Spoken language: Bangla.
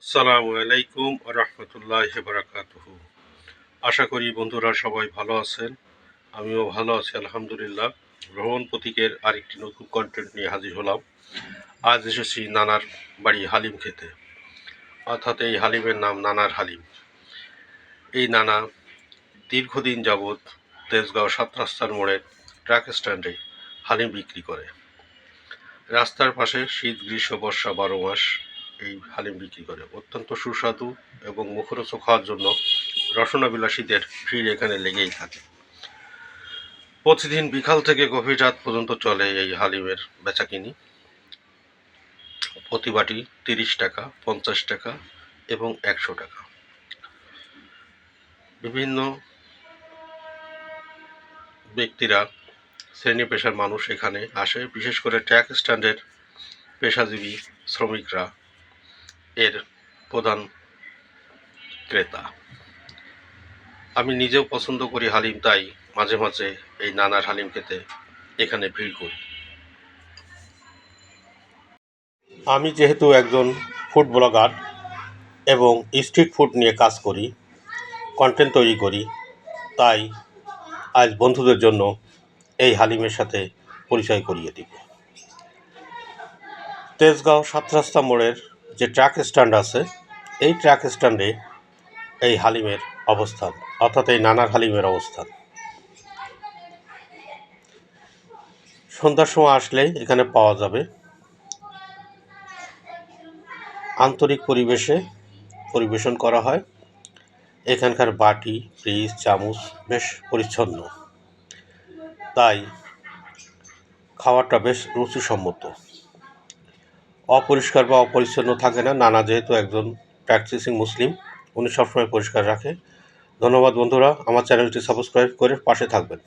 আসসালামু আলাইকুম রহমতুল্লাহ বারাকাতুহু। আশা করি বন্ধুরা সবাই ভালো আছেন। আমিও ভালো আছি আলহামদুলিল্লাহ। ভ্রমণ প্রতীকের আরেকটি নতুন কন্টেন্ট নিয়ে হাজির হলাম। আজ এসেছি নানার বাড়ি হালিম খেতে, অর্থাৎ এই হালিমের নাম নানার হালিম। এই নানা দীর্ঘদিন যাবৎ তেজগাঁও ৭ রাস্তার মোড়ের ট্রাক স্ট্যান্ডে হালিম বিক্রি করে। রাস্তার পাশে শীত গ্রীষ্ম বর্ষা ১২ মাস এই হালিম বিক্রি করে। অত্যন্ত সুস্বাদু এবং মুখরোচক হওয়ার জন্য রসনাবিলাসীদের ভিড় এখানে লেগেই থাকে। প্রতিদিন বিকাল থেকে গভীর রাত পর্যন্ত চলে এই হালিমের বেচাকিনি। প্রতি বাটি ৩০ টাকা, ৫০ টাকা এবং ১০০ টাকা। বিভিন্ন ব্যক্তিরা, শ্রেণী পেশার মানুষ এখানে আসে, বিশেষ করে ট্রাক স্ট্যান্ডের পেশাজীবী শ্রমিকরা এর প্রধান ক্রেতা। আমি নিজেও পছন্দ করি হালিম, তাই মাঝে মাঝে এই নানার হালিম খেতে এখানে ভিড় করি। আমি যেহেতু একজন ফুড ব্লগার এবং স্ট্রিট ফুড নিয়ে কাজ করি, কন্টেন্ট তৈরি করি, তাই আজ বন্ধুদের জন্য এই হালিমের সাথে পরিচয় করিয়ে দিব। তেজগাঁও ৭ রাস্তা মোড়ের যে ট্রাক স্ট্যান্ড আছে, এই ট্রাক স্ট্যান্ডে এই হালিমের অবস্থান, অর্থাৎ এই নানার হালিমের অবস্থান। সন্ধ্যার সময় আসলে এখানে পাওয়া যাবে। আন্তরিক পরিবেশে পরিবেশন করা হয়। এখানকার বাটি, ফ্রিজ, চামচ বেশ পরিচ্ছন্ন, তাই খাবারটা বেশ রুচিসম্মত। অপরিষ্কার বা অপরিচ্ছন্ন থাকে না। নানা যেহেতু একজন প্র্যাকটিসিং মুসলিম, উনি সবসময় পরিষ্কার রাখে। ধন্যবাদ বন্ধুরা, আমার চ্যানেলটি সাবস্ক্রাইব করে পাশে থাকবেন।